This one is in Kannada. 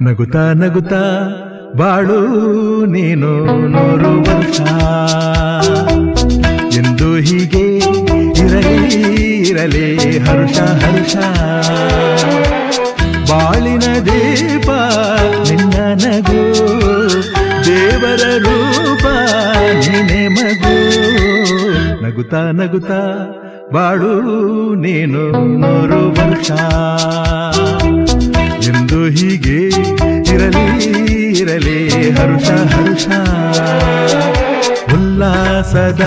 ನಗುತ್ತಾ ನಗುತ್ತಾ ಬಾಳು ನೀನು 100 ವರ್ಷ ಎಂದು ಹೀಗೆ ಇರಲಿ ಹರ್ಷ ಹರ್ಷ. ಬಾಳಿನ ದೀಪ ನಿನ್ನ ನಗು, ದೇವರ ರೂಪ ನೀನೆ ಮಗು. ನಗುತ್ತಾ ನಗುತ್ತಾ ಬಾಳು ನೀನು 100 ವರ್ಷ ಎಂದು ಹೀಗೆ ಇರಲಿ ಹರ್ಷ ಹರ್ಷ. ಉಲ್ಲಾಸದ